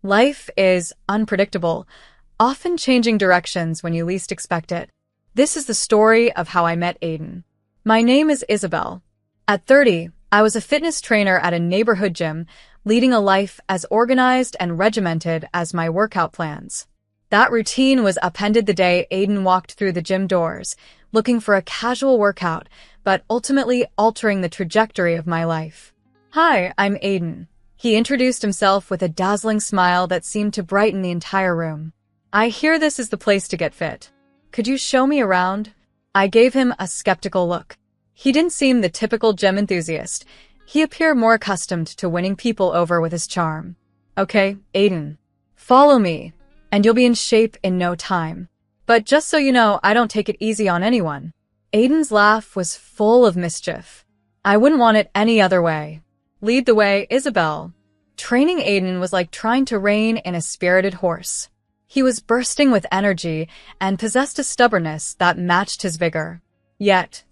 Life is unpredictable, often changing directions when you least expect it. This is the story of how I met Aiden. My name is Isabel. At 30, I was a fitness trainer at a neighborhood gym, leading a life as organized and regimented as my workout plans. That routine was upended the day Aiden walked through the gym doors, looking for a casual workout, but ultimately altering the trajectory of my life. "Hi, I'm Aiden." He introduced himself with a dazzling smile that seemed to brighten the entire room. "I hear this is the place to get fit. Could you show me around?" I gave him a skeptical look. He didn't seem the typical gym enthusiast. He appeared more accustomed to winning people over with his charm. "Okay, Aiden. Follow me, and you'll be in shape in no time. But just so you know, I don't take it easy on anyone." Aiden's laugh was full of mischief. "I wouldn't want it any other way. Lead the way, Isabel." Training Aiden was like trying to rein in a spirited horse. He was bursting with energy and possessed a stubbornness that matched his vigor. Yet,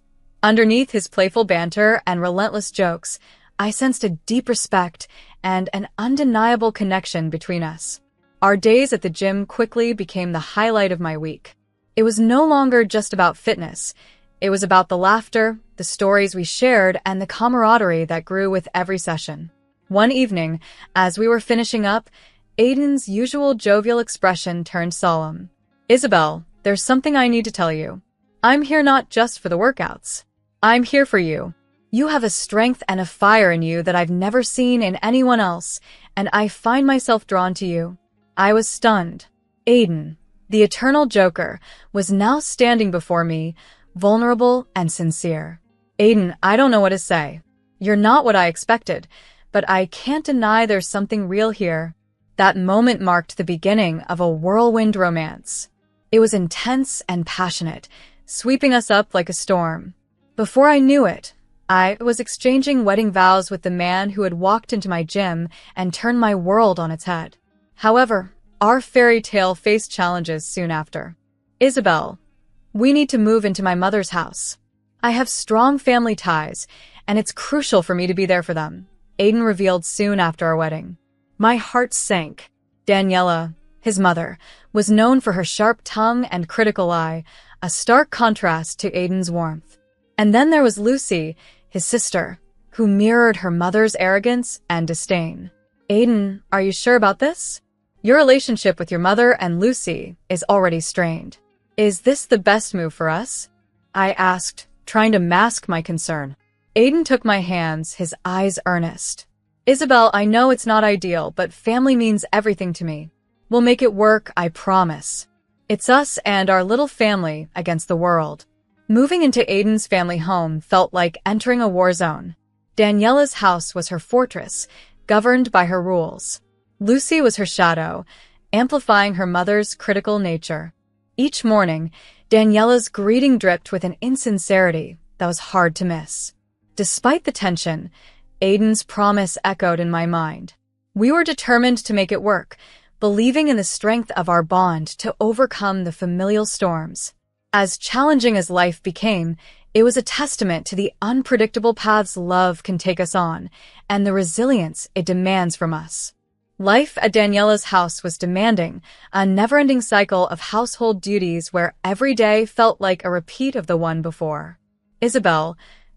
underneath his playful banter and relentless jokes, I sensed a deep respect and an undeniable connection between us. Our days at the gym quickly became the highlight of my week. It was no longer just about fitness. It was about the laughter, the stories we shared, and the camaraderie that grew with every session. One evening, as we were finishing up, Aiden's usual jovial expression turned solemn. "Isabel, there's something I need to tell you. I'm here not just for the workouts. I'm here for you. You have a strength and a fire in you that I've never seen in anyone else, and I find myself drawn to you." I was stunned. Aiden, the eternal joker, was now standing before me, vulnerable and sincere. "Aiden, I don't know what to say. You're not what I expected, but I can't deny there's something real here." That moment marked the beginning of a whirlwind romance. It was intense and passionate, sweeping us up like a storm. Before I knew it, I was exchanging wedding vows with the man who had walked into my gym and turned my world on its head. However, our fairy tale faced challenges soon after. "Isabel, we need to move into my mother's house. I have strong family ties, and it's crucial for me to be there for them," Aiden revealed soon after our wedding. My heart sank. Daniela, his mother, was known for her sharp tongue and critical eye, a stark contrast to Aiden's warmth. And then there was Lucy, his sister, who mirrored her mother's arrogance and disdain. "Aiden, are you sure about this? Your relationship with your mother and Lucy is already strained. Is this the best move for us?" I asked, trying to mask my concern. Aiden took my hands, his eyes earnest. "Isabel, I know it's not ideal, but family means everything to me. We'll make it work, I promise. It's us and our little family against the world." Moving into Aiden's family home felt like entering a war zone. Daniela's house was her fortress, governed by her rules. Lucy was her shadow, amplifying her mother's critical nature. Each morning, Daniela's greeting dripped with an insincerity that was hard to miss. Despite the tension, Aiden's promise echoed in my mind. We were determined to make it work, believing in the strength of our bond to overcome the familial storms. As challenging as life became, it was a testament to the unpredictable paths love can take us on, and the resilience it demands from us. Life at Daniela's house was demanding, a never-ending cycle of household duties where every day felt like a repeat of the one before. "Isabel,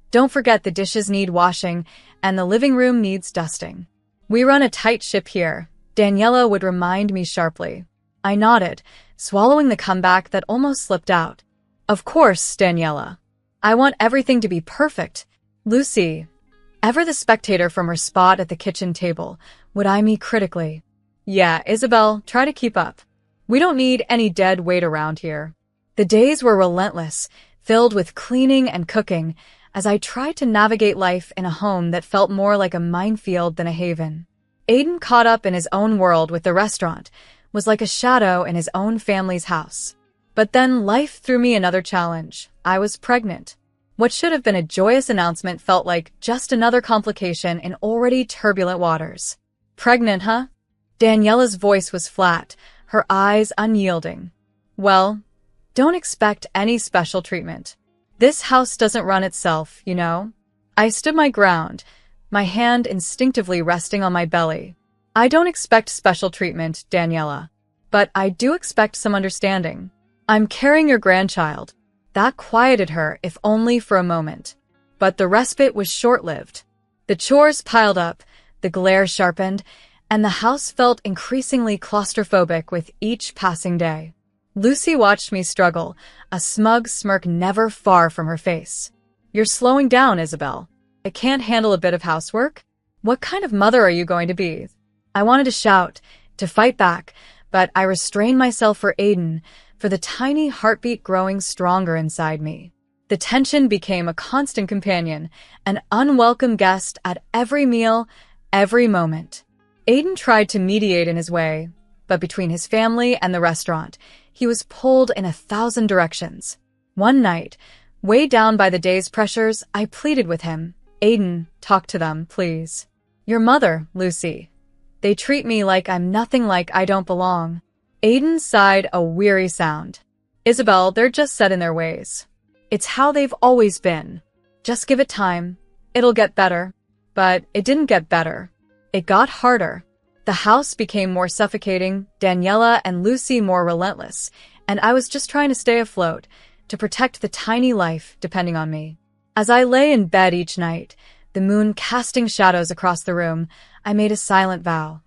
don't forget the dishes need washing, and the living room needs dusting. We run a tight ship here," Daniela would remind me sharply. I nodded, swallowing the comeback that almost slipped out. "Of course, Daniela. I want everything to be perfect." Lucy, ever the spectator from her spot at the kitchen table, would eye me critically. "Yeah, Isabel, try to keep up. We don't need any dead weight around here." The days were relentless, filled with cleaning and cooking, as I tried to navigate life in a home that felt more like a minefield than a haven. Aiden, caught up in his own world with the restaurant, was like a shadow in his own family's house. But then life threw me another challenge. I was pregnant. What should have been a joyous announcement felt like just another complication in already turbulent waters. "Pregnant, huh?" Daniela's voice was flat, her eyes unyielding. "Well, don't expect any special treatment. This house doesn't run itself, you know." I stood my ground, my hand instinctively resting on my belly. I don't expect special treatment, Daniela. But I do expect some understanding. I'm carrying your grandchild. That quieted her, if only for a moment. But the respite was short-lived. The chores piled up, the glare sharpened, and the house felt increasingly claustrophobic with each passing day. Lucy watched me struggle, a smug smirk never far from her face. You're slowing down, Isabel. I can't handle a bit of housework. What kind of mother are you going to be? I wanted to shout, to fight back, but I restrained myself for Aiden, for the tiny heartbeat growing stronger inside me. The tension became a constant companion, an unwelcome guest at every meal, every moment. Aiden tried to mediate in his way, but between his family and the restaurant, he was pulled in 1,000 directions. One night, weighed down by the day's pressures, I pleaded with him. Aiden, talk to them, please. Your mother, Lucy. They treat me like I'm nothing, like I don't belong. Aiden sighed a weary sound. Isabel, they're just set in their ways. It's how they've always been. Just give it time. It'll get better. But it didn't get better. It got harder. The house became more suffocating, Daniela and Lucy more relentless, and I was just trying to stay afloat, to protect the tiny life depending on me. As I lay in bed each night, the moon casting shadows across the room, I made a silent vow.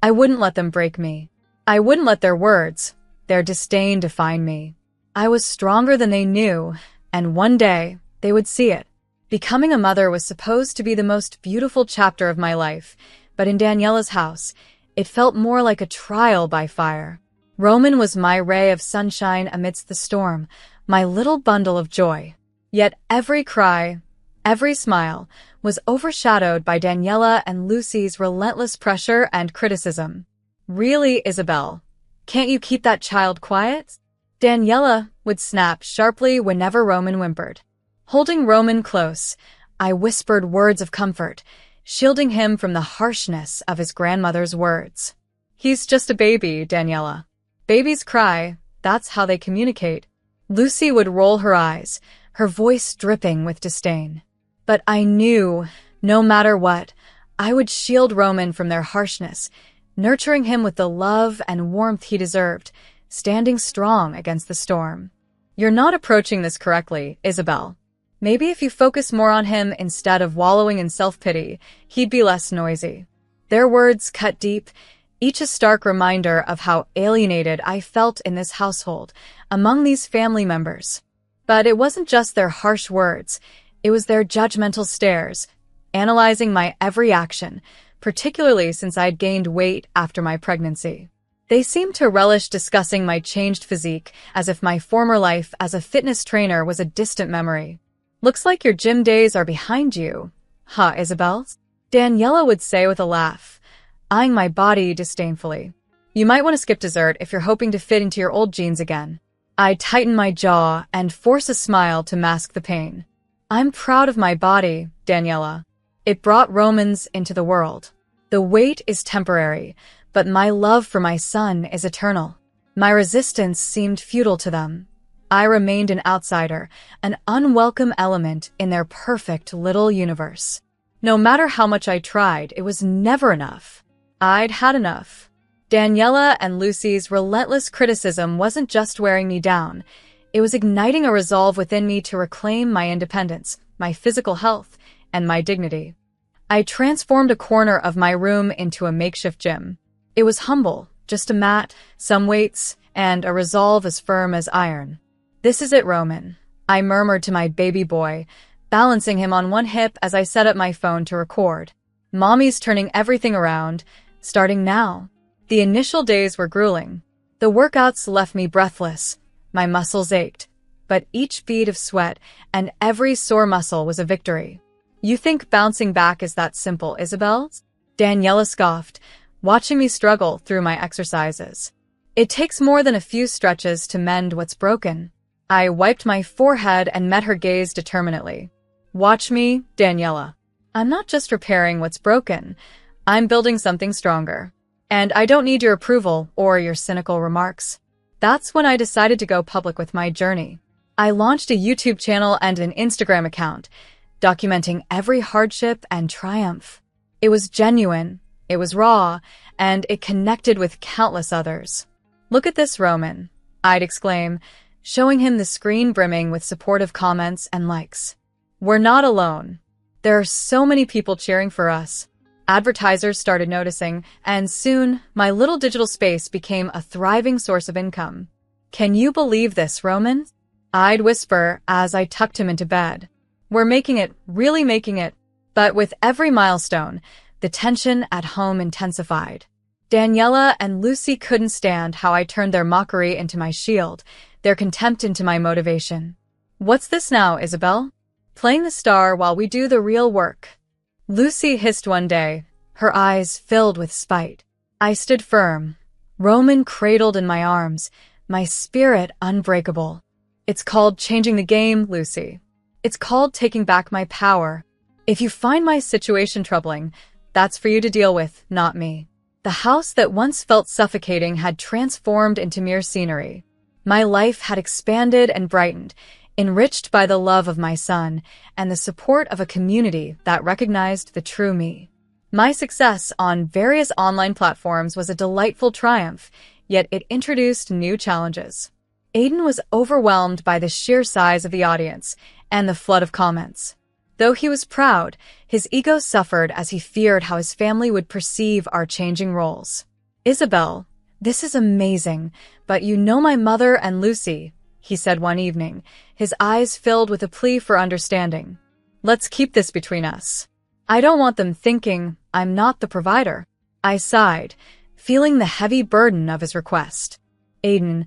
I wouldn't let them break me. I wouldn't let their words, their disdain define me. I was stronger than they knew, and one day they would see it. Becoming a mother was supposed to be the most beautiful chapter of my life, but in Daniela's house, it felt more like a trial by fire. Roman was my ray of sunshine amidst the storm, my little bundle of joy. Yet every cry, every smile, was overshadowed by Daniela and Lucy's relentless pressure and criticism. Really, Isabel, can't you keep that child quiet? Daniela would snap sharply whenever Roman whimpered. Holding Roman close, I whispered words of comfort, shielding him from the harshness of his grandmother's words. He's just a baby, Daniela. Babies cry, that's how they communicate. Lucy would roll her eyes, her voice dripping with disdain. But I knew, no matter what, I would shield Roman from their harshness, nurturing him with the love and warmth he deserved, standing strong against the storm. You're not approaching this correctly, Isabel. Maybe if you focus more on him instead of wallowing in self-pity, he'd be less noisy. Their words cut deep, each a stark reminder of how alienated I felt in this household, among these family members. But it wasn't just their harsh words, it was their judgmental stares, analyzing my every action, particularly since I'd gained weight after my pregnancy. They seemed to relish discussing my changed physique, as if my former life as a fitness trainer was a distant memory. Looks like your gym days are behind you, huh, Isabel? Daniela would say with a laugh, eyeing my body disdainfully. You might want to skip dessert if you're hoping to fit into your old jeans again. I'd tighten my jaw and force a smile to mask the pain. I'm proud of my body, Daniela. It brought Romans into the world. The weight is temporary, but my love for my son is eternal. My resistance seemed futile to them. I remained an outsider, an unwelcome element in their perfect little universe. No matter how much I tried, it was never enough. I'd had enough. Daniela and Lucy's relentless criticism wasn't just wearing me down. It was igniting a resolve within me to reclaim my independence, my physical health, and my dignity. I transformed a corner of my room into a makeshift gym. It was humble, just a mat, some weights, and a resolve as firm as iron. This is it, Roman, I murmured to my baby boy, balancing him on one hip as I set up my phone to record. Mommy's turning everything around, starting now. The initial days were grueling. The workouts left me breathless. My muscles ached, but each bead of sweat and every sore muscle was a victory. You think bouncing back is that simple, Isabel? Daniela scoffed, watching me struggle through my exercises. It takes more than a few stretches to mend what's broken. I wiped my forehead and met her gaze determinedly. Watch me, Daniela. I'm not just repairing what's broken. I'm building something stronger. And I don't need your approval or your cynical remarks. That's when I decided to go public with my journey. I launched a YouTube channel and an Instagram account, documenting every hardship and triumph. It was genuine, It was raw, and it connected with countless others. "Look at this, Roman," I'd exclaim, showing him the screen brimming with supportive comments and likes. "We're not alone. There are so many people cheering for us." Advertisers started noticing, and soon, my little digital space became a thriving source of income. "Can you believe this, Roman?" I'd whisper as I tucked him into bed. "We're making it, really making it." But with every milestone, the tension at home intensified. Daniela and Lucy couldn't stand how I turned their mockery into my shield, their contempt into my motivation. "What's this now, Isabel? Playing the star while we do the real work," Lucy hissed one day, her eyes filled with spite. I stood firm, Roman cradled in my arms, my spirit unbreakable. "It's called changing the game, Lucy. It's called taking back my power. If you find my situation troubling, that's for you to deal with, not me." The house that once felt suffocating had transformed into mere scenery. My life had expanded and brightened, enriched by the love of my son and the support of a community that recognized the true me. My success on various online platforms was a delightful triumph, yet it introduced new challenges. Aiden was overwhelmed by the sheer size of the audience and the flood of comments. Though he was proud, his ego suffered as he feared how his family would perceive our changing roles. "Isabel, this is amazing, but you know my mother and Lucy," he said one evening, his eyes filled with a plea for understanding. "Let's keep this between us. I don't want them thinking I'm not the provider." I sighed, feeling the heavy burden of his request. "Aiden,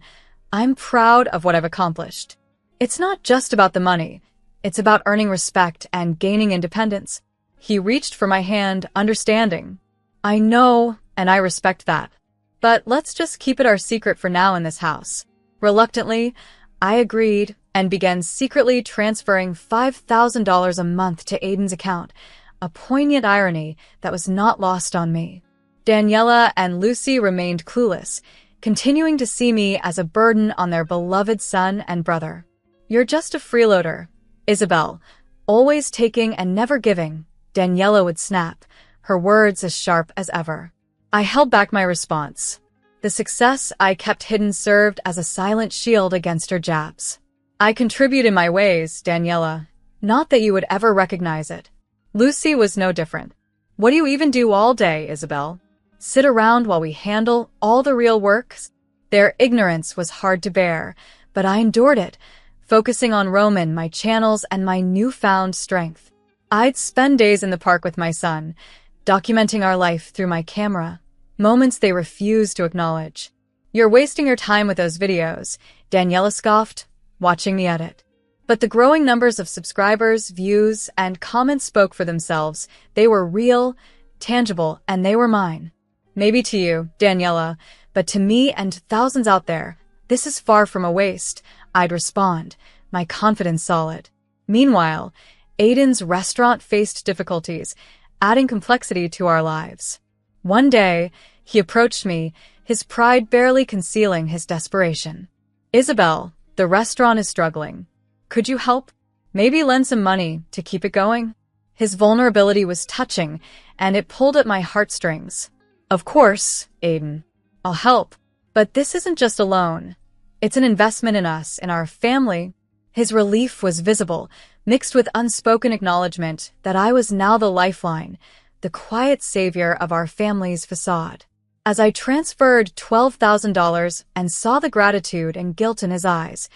I'm proud of what I've accomplished. It's not just about the money. It's about earning respect and gaining independence." He reached for my hand, understanding. "I know, and I respect that. But let's just keep it our secret for now in this house." Reluctantly, I agreed and began secretly transferring $5,000 a month to Aiden's account, a poignant irony that was not lost on me. Daniela and Lucy remained clueless, continuing to see me as a burden on their beloved son and brother. "You're just a freeloader, Isabel, always taking and never giving," Daniela would snap, her words as sharp as ever. I held back my response. The success I kept hidden served as a silent shield against her jabs. "I contribute in my ways, Daniela. Not that you would ever recognize it." Lucy was no different. "What do you even do all day, Isabel? Sit around while we handle all the real work?" Their ignorance was hard to bear, but I endured it, focusing on Roman, my channels, and my newfound strength. I'd spend days in the park with my son, documenting our life through my camera, moments they refused to acknowledge. "You're wasting your time with those videos," Daniela scoffed, watching me edit. But the growing numbers of subscribers, views, and comments spoke for themselves. They were real, tangible, and they were mine. "Maybe to you, Daniela, but to me and thousands out there, this is far from a waste," I'd respond, my confidence solid. Meanwhile, Aiden's restaurant faced difficulties, adding complexity to our lives. One day, he approached me, his pride barely concealing his desperation. "Isabel, the restaurant is struggling. Could you help? Maybe lend some money to keep it going?" His vulnerability was touching, and it pulled at my heartstrings. "Of course, Aiden. I'll help. But this isn't just a loan. It's an investment in us, in our family." His relief was visible, mixed with unspoken acknowledgement that I was now the lifeline, the quiet savior of our family's facade. As I transferred $12,000 and saw the gratitude and guilt in his eyes,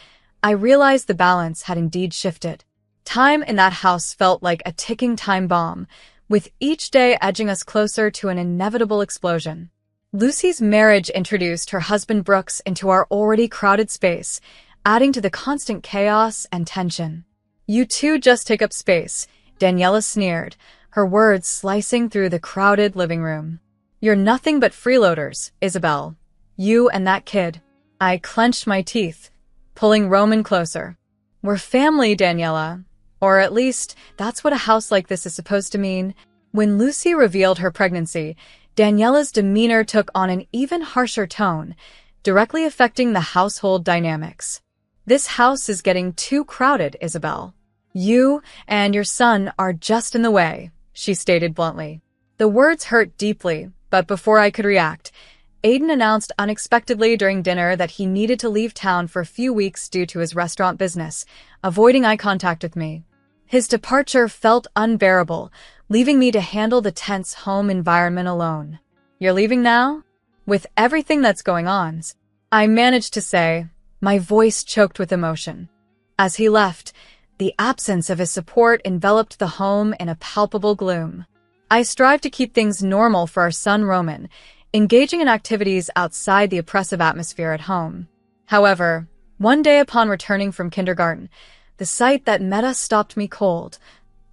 I realized the balance had indeed shifted. Time in that house felt like a ticking time bomb, with each day edging us closer to an inevitable explosion. Lucy's marriage introduced her husband Brooks into our already crowded space, adding to the constant chaos and tension. "You two just take up space," Daniela sneered, her words slicing through the crowded living room. "You're nothing but freeloaders, Isabel. You and that kid." I clenched my teeth, pulling Roman closer. "We're family, Daniela. Or at least, that's what a house like this is supposed to mean." When Lucy revealed her pregnancy, Daniela's demeanor took on an even harsher tone, directly affecting the household dynamics. "This house is getting too crowded, Isabel. You and your son are just in the way," she stated bluntly. The words hurt deeply, but before I could react, Aiden announced unexpectedly during dinner that he needed to leave town for a few weeks due to his restaurant business, avoiding eye contact with me. His departure felt unbearable, leaving me to handle the tense home environment alone. "You're leaving now?" "With everything that's going on," I managed to say, my voice choked with emotion. As he left, the absence of his support enveloped the home in a palpable gloom. I strived to keep things normal for our son Roman, engaging in activities outside the oppressive atmosphere at home. However, one day upon returning from kindergarten, the sight that met us stopped me cold.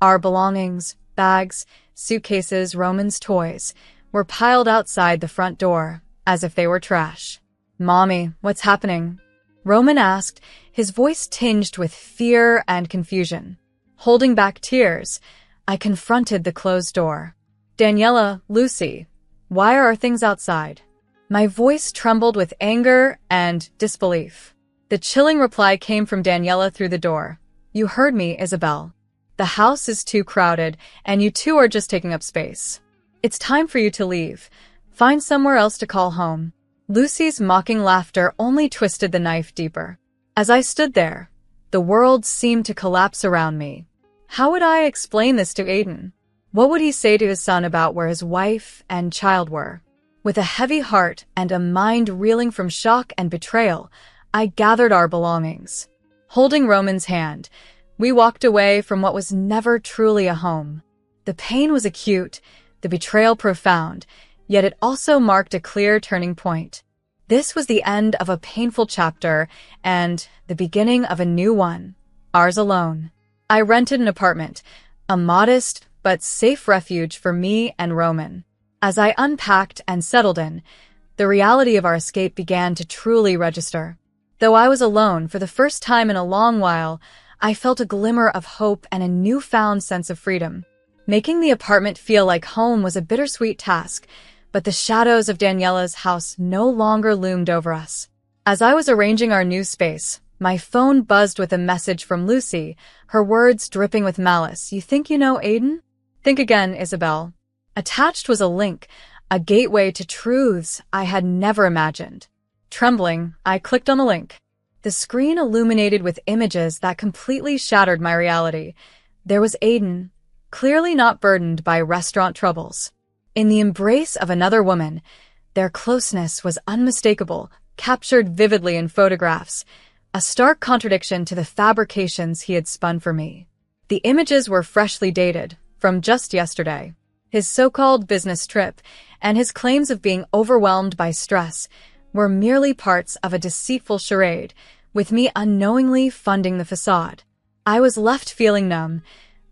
Our belongings, bags, suitcases, Roman's toys, were piled outside the front door, as if they were trash. "Mommy, what's happening?" Roman asked, his voice tinged with fear and confusion. Holding back tears, I confronted the closed door. "Daniela, Lucy, why are our things outside?" My voice trembled with anger and disbelief. The chilling reply came from Daniela through the door. "You heard me, Isabel. The house is too crowded, and you two are just taking up space. It's time for you to leave. Find somewhere else to call home." Lucy's mocking laughter only twisted the knife deeper. As I stood there, the world seemed to collapse around me. How would I explain this to Aiden? What would he say to his son about where his wife and child were? With a heavy heart and a mind reeling from shock and betrayal, I gathered our belongings. Holding Roman's hand, we walked away from what was never truly a home. The pain was acute, the betrayal profound, yet it also marked a clear turning point. This was the end of a painful chapter and the beginning of a new one, ours alone. I rented an apartment, a modest but safe refuge for me and Roman. As I unpacked and settled in, the reality of our escape began to truly register. Though I was alone for the first time in a long while, I felt a glimmer of hope and a newfound sense of freedom. Making the apartment feel like home was a bittersweet task, but the shadows of Daniela's house no longer loomed over us. As I was arranging our new space, my phone buzzed with a message from Lucy, her words dripping with malice. "You think you know Aiden? Think again, Isabel." Attached was a link, a gateway to truths I had never imagined. Trembling, I clicked on the link. The screen illuminated with images that completely shattered my reality. There was Aiden, clearly not burdened by restaurant troubles. In the embrace of another woman, their closeness was unmistakable, captured vividly in photographs, a stark contradiction to the fabrications he had spun for me. The images were freshly dated, from just yesterday. His so-called business trip and his claims of being overwhelmed by stress were merely parts of a deceitful charade, with me unknowingly funding the facade. I was left feeling numb,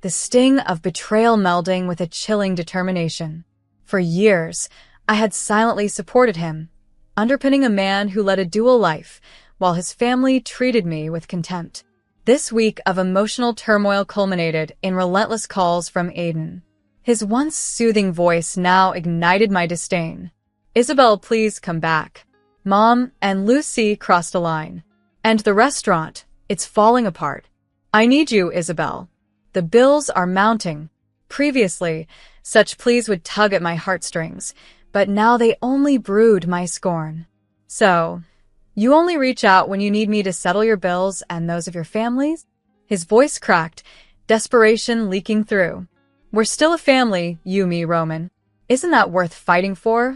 the sting of betrayal melding with a chilling determination. For years, I had silently supported him, underpinning a man who led a dual life, while his family treated me with contempt. This week of emotional turmoil culminated in relentless calls from Aiden. His once soothing voice now ignited my disdain. "Isabel, please come back. Mom and Lucy crossed a line. And the restaurant, it's falling apart. I need you, Isabel. The bills are mounting." Previously, such pleas would tug at my heartstrings, but now they only brewed my scorn. "So, you only reach out when you need me to settle your bills and those of your families?" His voice cracked, desperation leaking through. "We're still a family, you, me, Roman. Isn't that worth fighting for?"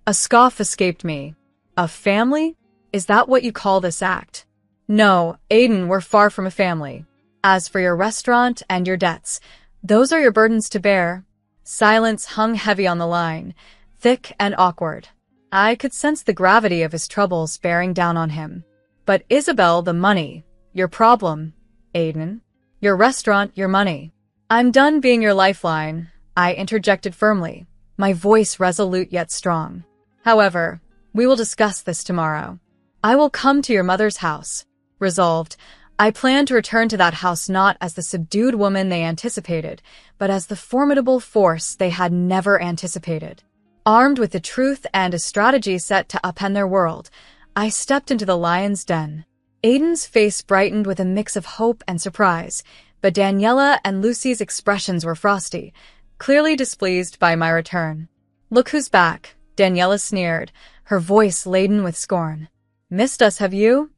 A scoff escaped me. "A family? Is that what you call this act?" "No, Aiden, we're far from a family. As for your restaurant and your debts, those are your burdens to bear." Silence hung heavy on the line, thick and awkward. I could sense the gravity of his troubles bearing down on him. "But Isabel, the money. Your problem, Aiden. Your restaurant, your money." "I'm done being your lifeline," I interjected firmly, my voice resolute yet strong. "However, we will discuss this tomorrow. I will come to your mother's house." Resolved, I planned to return to that house not as the subdued woman they anticipated, but as the formidable force they had never anticipated. Armed with the truth and a strategy set to upend their world, I stepped into the lion's den. Aiden's face brightened with a mix of hope and surprise, but Daniela and Lucy's expressions were frosty, clearly displeased by my return. "Look who's back," Daniela sneered, her voice laden with scorn. "Missed us, have you?"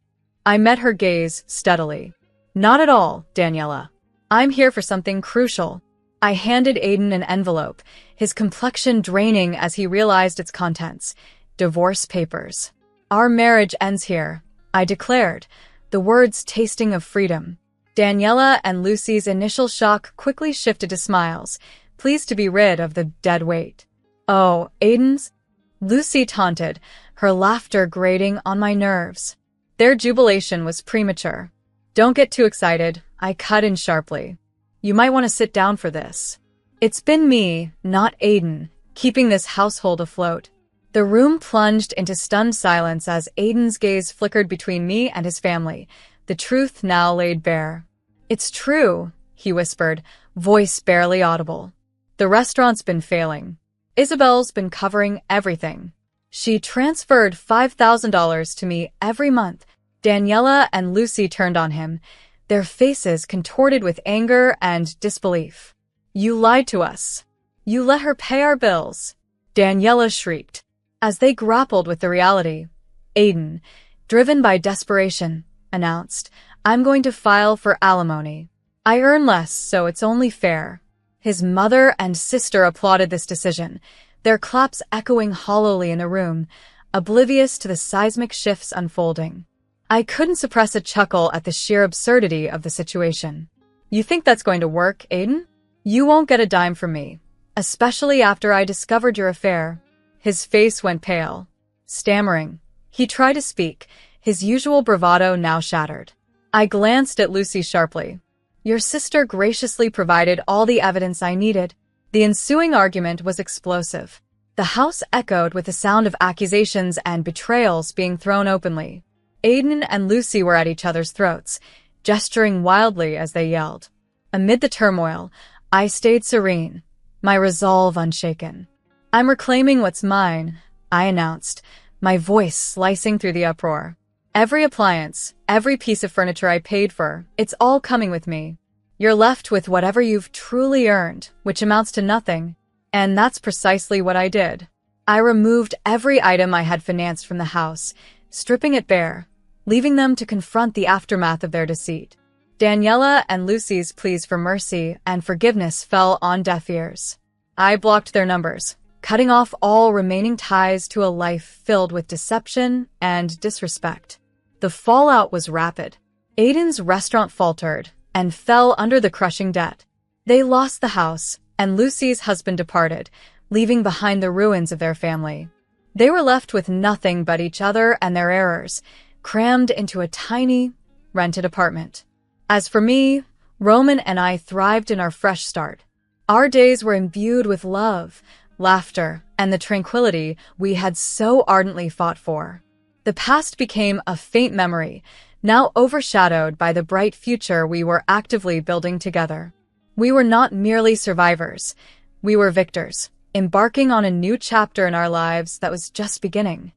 I met her gaze steadily. "Not at all, Daniela. I'm here for something crucial." I handed Aiden an envelope, his complexion draining as he realized its contents. Divorce papers. "Our marriage ends here," I declared, the words tasting of freedom. Daniela and Lucy's initial shock quickly shifted to smiles, pleased to be rid of the dead weight. "Oh, Aiden's?" Lucy taunted, her laughter grating on my nerves. Their jubilation was premature. "Don't get too excited," I cut in sharply. "You might want to sit down for this. It's been me, not Aiden, keeping this household afloat." The room plunged into stunned silence as Aiden's gaze flickered between me and his family, the truth now laid bare. "It's true," he whispered, voice barely audible. "The restaurant's been failing. Isabel's been covering everything. She transferred $5,000 to me every month." Daniela and Lucy turned on him, their faces contorted with anger and disbelief. "You lied to us. You let her pay our bills," Daniela shrieked. As they grappled with the reality, Aiden, driven by desperation, announced, "I'm going to file for alimony. I earn less, so it's only fair." His mother and sister applauded this decision, their claps echoing hollowly in the room, oblivious to the seismic shifts unfolding. I couldn't suppress a chuckle at the sheer absurdity of the situation. "You think that's going to work, Aiden? You won't get a dime from me, especially after I discovered your affair." His face went pale. Stammering, he tried to speak, his usual bravado now shattered. I glanced at Lucy sharply. "Your sister graciously provided all the evidence I needed." The ensuing argument was explosive. The house echoed with the sound of accusations and betrayals being thrown openly. Aiden and Lucy were at each other's throats, gesturing wildly as they yelled. Amid the turmoil, I stayed serene, my resolve unshaken. "I'm reclaiming what's mine," I announced, my voice slicing through the uproar. "Every appliance, every piece of furniture I paid for, it's all coming with me. You're left with whatever you've truly earned, which amounts to nothing." And that's precisely what I did. I removed every item I had financed from the house, stripping it bare, leaving them to confront the aftermath of their deceit. Daniela and Lucy's pleas for mercy and forgiveness fell on deaf ears. I blocked their numbers, cutting off all remaining ties to a life filled with deception and disrespect. The fallout was rapid. Aiden's restaurant faltered and fell under the crushing debt. They lost the house, and Lucy's husband departed, leaving behind the ruins of their family. They were left with nothing but each other and their errors, crammed into a tiny, rented apartment. As for me, Roman and I thrived in our fresh start. Our days were imbued with love, laughter, and the tranquility we had so ardently fought for. The past became a faint memory, now overshadowed by the bright future we were actively building together. We were not merely survivors, we were victors, embarking on a new chapter in our lives that was just beginning.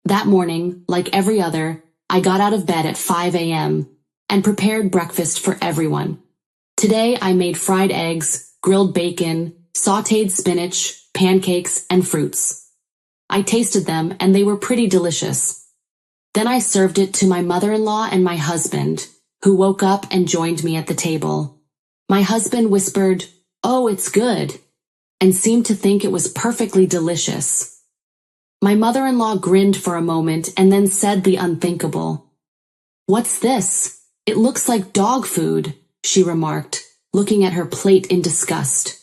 That morning, like every other, I got out of bed at 5 a.m. and prepared breakfast for everyone. Today I made fried eggs, grilled bacon, sautéed spinach, pancakes, and fruits. I tasted them and they were pretty delicious. Then I served it to my mother-in-law and my husband, who woke up and joined me at the table. My husband whispered, "Oh, it's good," and seemed to think it was perfectly delicious. My mother-in-law grinned for a moment and then said the unthinkable. "What's this? It looks like dog food," she remarked, looking at her plate in disgust.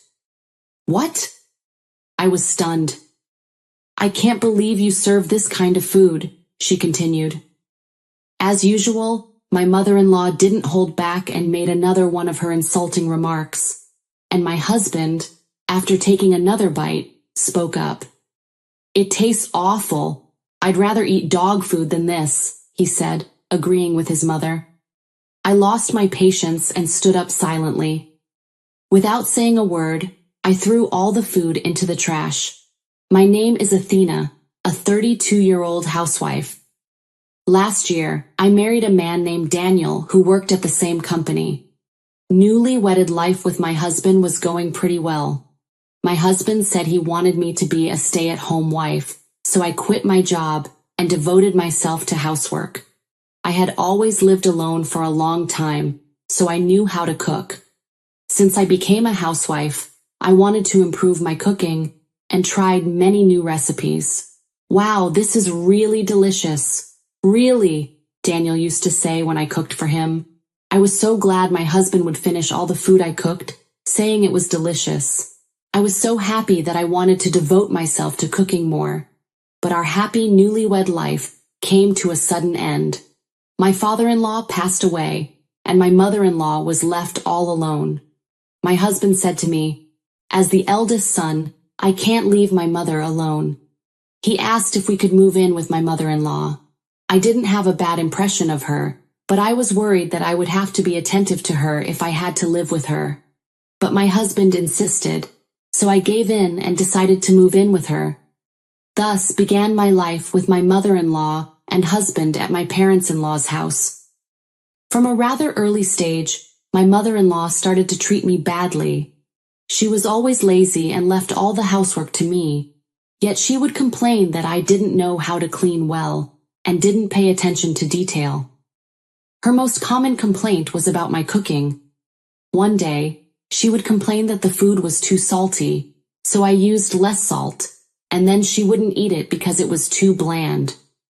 "What?" I was stunned. "I can't believe you serve this kind of food," she continued. As usual, my mother-in-law didn't hold back and made another one of her insulting remarks, and my husband, after taking another bite, spoke up. "It tastes awful. I'd rather eat dog food than this," he said, agreeing with his mother. I lost my patience and stood up silently. Without saying a word, I threw all the food into the trash. My name is Athena, a 32-year-old housewife. Last year, I married a man named Daniel who worked at the same company. Newly wedded life with my husband was going pretty well. My husband said he wanted me to be a stay-at-home wife, so I quit my job and devoted myself to housework. I had always lived alone for a long time, so I knew how to cook. Since I became a housewife, I wanted to improve my cooking and tried many new recipes. "Wow, this is really delicious." "Really?" Daniel used to say when I cooked for him. I was so glad my husband would finish all the food I cooked, saying it was delicious. I was so happy that I wanted to devote myself to cooking more. But our happy newlywed life came to a sudden end. My father-in-law passed away, and my mother-in-law was left all alone. My husband said to me, "As the eldest son, I can't leave my mother alone." He asked if we could move in with my mother-in-law. I didn't have a bad impression of her, but I was worried that I would have to be attentive to her if I had to live with her. But my husband insisted, so I gave in and decided to move in with her. Thus began my life with my mother-in-law and husband at my parents-in-law's house. From a rather early stage, my mother-in-law started to treat me badly. She was always lazy and left all the housework to me, yet she would complain that I didn't know how to clean well and didn't pay attention to detail. Her most common complaint was about my cooking. One day, she would complain that the food was too salty, so I used less salt, and then she wouldn't eat it because it was too bland.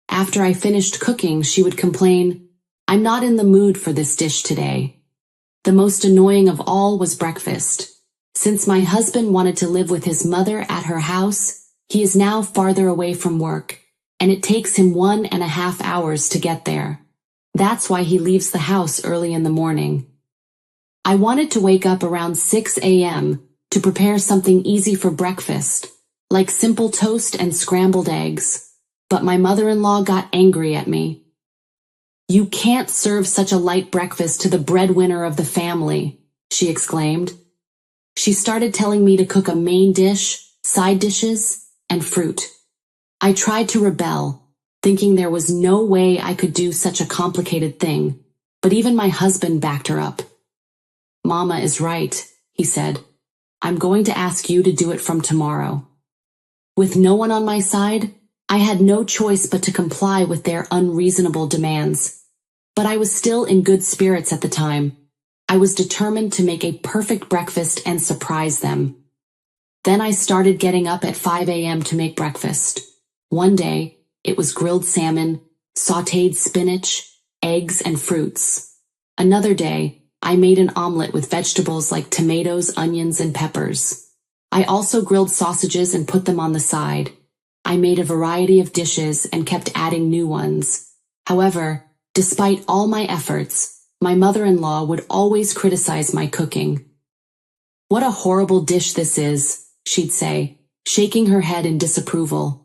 After I finished cooking, she would complain, "I'm not in the mood for this dish today." The most annoying of all was breakfast. Since my husband wanted to live with his mother at her house, he is now farther away from work, and it takes him 1.5 hours to get there. That's why he leaves the house early in the morning. I wanted to wake up around 6 a.m. to prepare something easy for breakfast, like simple toast and scrambled eggs, but my mother-in-law got angry at me. "You can't serve such a light breakfast to the breadwinner of the family," she exclaimed. She started telling me to cook a main dish, side dishes, and fruit. I tried to rebel, thinking there was no way I could do such a complicated thing, but even my husband backed her up. "Mama is right," he said. "I'm going to ask you to do it from tomorrow." With no one on my side, I had no choice but to comply with their unreasonable demands. But I was still in good spirits at the time. I was determined to make a perfect breakfast and surprise them. Then I started getting up at 5 a.m. to make breakfast. One day, it was grilled salmon, sautéed spinach, eggs, and fruits. Another day, I made an omelet with vegetables like tomatoes, onions, and peppers. I also grilled sausages and put them on the side. I made a variety of dishes and kept adding new ones. However, despite all my efforts, my mother-in-law would always criticize my cooking. "What a horrible dish this is," she'd say, shaking her head in disapproval.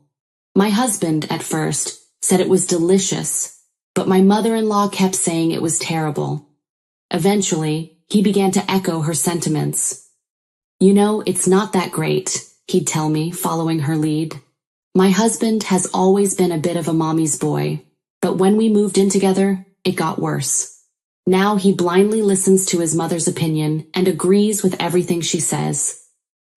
My husband, at first, said it was delicious, but my mother-in-law kept saying it was terrible. Eventually, he began to echo her sentiments. "You know, it's not that great," he'd tell me, following her lead. My husband has always been a bit of a mommy's boy, but when we moved in together, it got worse. Now he blindly listens to his mother's opinion and agrees with everything she says.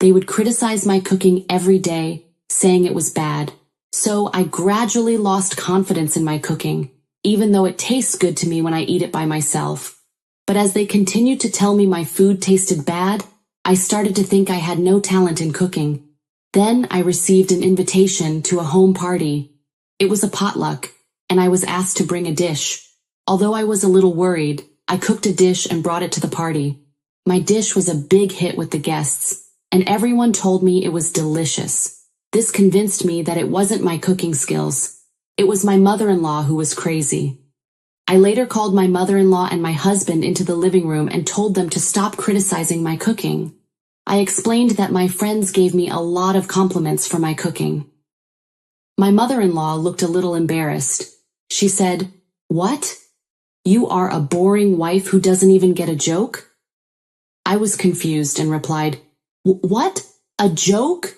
They would criticize my cooking every day, saying it was bad. So I gradually lost confidence in my cooking, even though it tastes good to me when I eat it by myself. But as they continued to tell me my food tasted bad, I started to think I had no talent in cooking. Then I received an invitation to a home party. It was a potluck, and I was asked to bring a dish. Although I was a little worried, I cooked a dish and brought it to the party. My dish was a big hit with the guests, and everyone told me it was delicious. This convinced me that it wasn't my cooking skills. It was my mother-in-law who was crazy. I later called my mother-in-law and my husband into the living room and told them to stop criticizing my cooking. I explained that my friends gave me a lot of compliments for my cooking. My mother-in-law looked a little embarrassed. She said, "What? You are a boring wife who doesn't even get a joke?" I was confused and replied, "What? A joke?"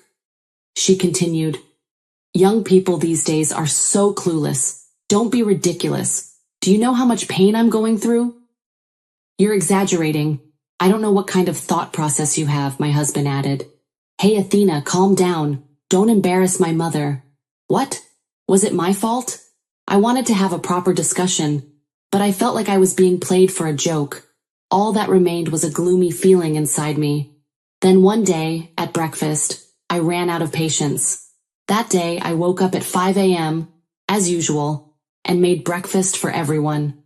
She continued, "Young people these days are so clueless. Don't be ridiculous. Do you know how much pain I'm going through? You're exaggerating. I don't know what kind of thought process you have, my husband added. Hey, Athena, calm down. Don't embarrass my mother. What? Was it my fault? I wanted to have a proper discussion, but I felt like I was being played for a joke. All that remained was a gloomy feeling inside me. Then one day, at breakfast, I ran out of patience. That day, I woke up at 5 a.m., as usual, and made breakfast for everyone.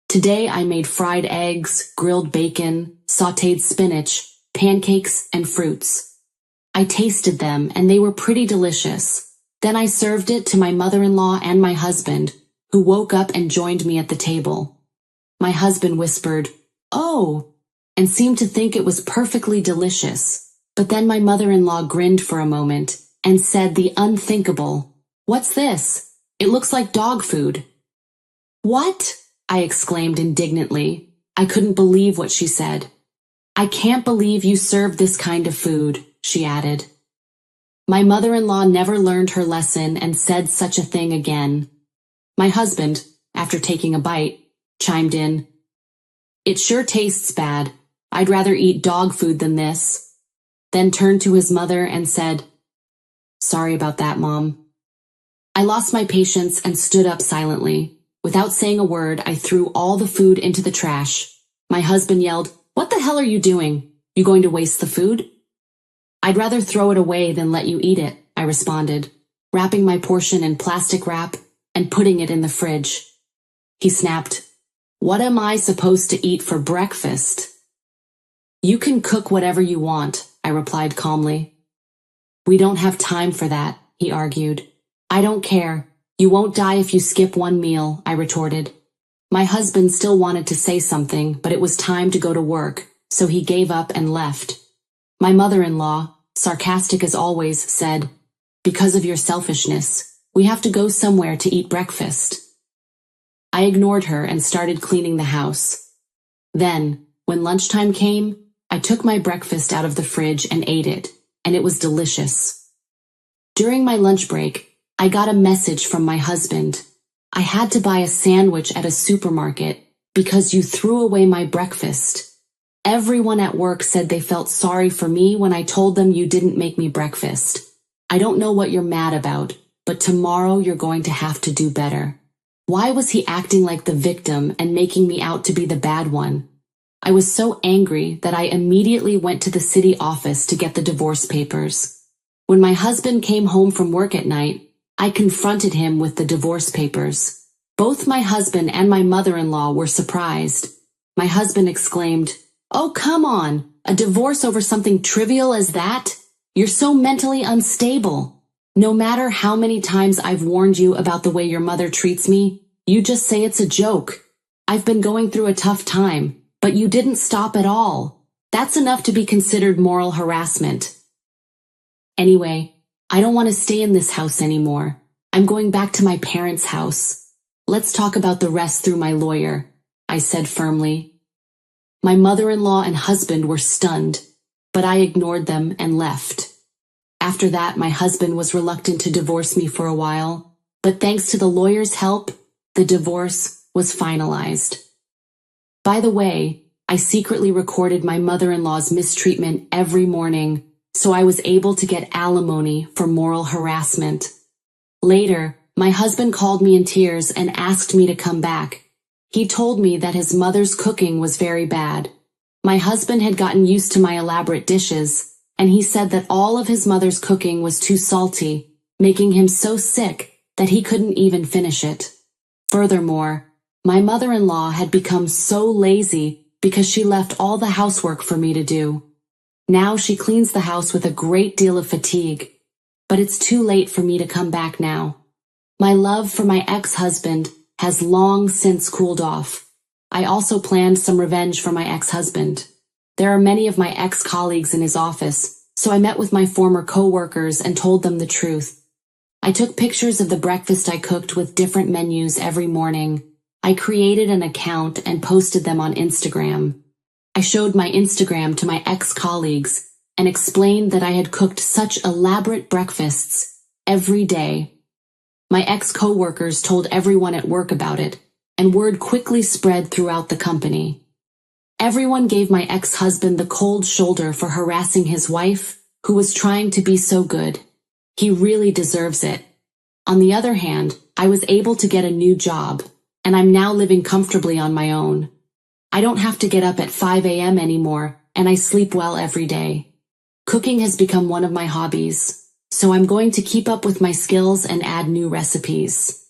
Today, I made fried eggs, grilled bacon, sautéed spinach, pancakes, and fruits. I tasted them, and they were pretty delicious. Then I served it to my mother-in-law and my husband, who woke up and joined me at the table. My husband whispered, "Oh," and seemed to think it was perfectly delicious. But then my mother-in-law grinned for a moment and said the unthinkable, "What's this? It looks like dog food." "What?" I exclaimed indignantly. I couldn't believe what she said. "I can't believe you serve this kind of food," she added. My mother-in-law never learned her lesson and said such a thing again. My husband, after taking a bite, chimed in, "It sure tastes bad. I'd rather eat dog food than this." Then turned to his mother and said, "Sorry about that, Mom." I lost my patience and stood up silently. Without saying a word, I threw all the food into the trash. My husband yelled, "What the hell are you doing? You going to waste the food?" "I'd rather throw it away than let you eat it," I responded, wrapping my portion in plastic wrap and putting it in the fridge. He snapped, "What am I supposed to eat for breakfast?" "You can cook whatever you want," I replied calmly. "We don't have time for that," he argued. "I don't care. You won't die if you skip one meal," I retorted. My husband still wanted to say something, but it was time to go to work, so he gave up and left. My mother-in-law, sarcastic as always, said, "Because of your selfishness, we have to go somewhere to eat breakfast." I ignored her and started cleaning the house. Then, when lunchtime came, I took my breakfast out of the fridge and ate it, and it was delicious. During my lunch break, I got a message from my husband. "I had to buy a sandwich at a supermarket because you threw away my breakfast. Everyone at work said they felt sorry for me when I told them you didn't make me breakfast. I don't know what you're mad about, but tomorrow you're going to have to do better." Why was he acting like the victim and making me out to be the bad one? I was so angry that I immediately went to the city office to get the divorce papers. When my husband came home from work at night, I confronted him with the divorce papers. Both my husband and my mother-in-law were surprised. My husband exclaimed, "Oh, come on, a divorce over something trivial as that? You're so mentally unstable. No matter how many times I've warned you about the way your mother treats me, you just say it's a joke. I've been going through a tough time, but you didn't stop at all. That's enough to be considered moral harassment. Anyway, I don't want to stay in this house anymore. I'm going back to my parents' house. Let's talk about the rest through my lawyer," I said firmly. My mother-in-law and husband were stunned, but I ignored them and left. After that, my husband was reluctant to divorce me for a while, but thanks to the lawyer's help, the divorce was finalized. By the way, I secretly recorded my mother-in-law's mistreatment every morning, so I was able to get alimony for moral harassment. Later, my husband called me in tears and asked me to come back. He told me that his mother's cooking was very bad. My husband had gotten used to my elaborate dishes, and he said that all of his mother's cooking was too salty, making him so sick that he couldn't even finish it. Furthermore, my mother-in-law had become so lazy because she left all the housework for me to do. Now she cleans the house with a great deal of fatigue, but it's too late for me to come back now. My love for my ex-husband has long since cooled off. I also planned some revenge for my ex-husband. There are many of my ex-colleagues in his office, so I met with my former co-workers and told them the truth. I took pictures of the breakfast I cooked with different menus every morning. I created an account and posted them on Instagram. I showed my Instagram to my ex-colleagues and explained that I had cooked such elaborate breakfasts every day. My ex-coworkers told everyone at work about it, and word quickly spread throughout the company. Everyone gave my ex-husband the cold shoulder for harassing his wife, who was trying to be so good. He really deserves it. On the other hand, I was able to get a new job, and I'm now living comfortably on my own. I don't have to get up at 5 a.m. anymore, and I sleep well every day. Cooking has become one of my hobbies, so I'm going to keep up with my skills and add new recipes.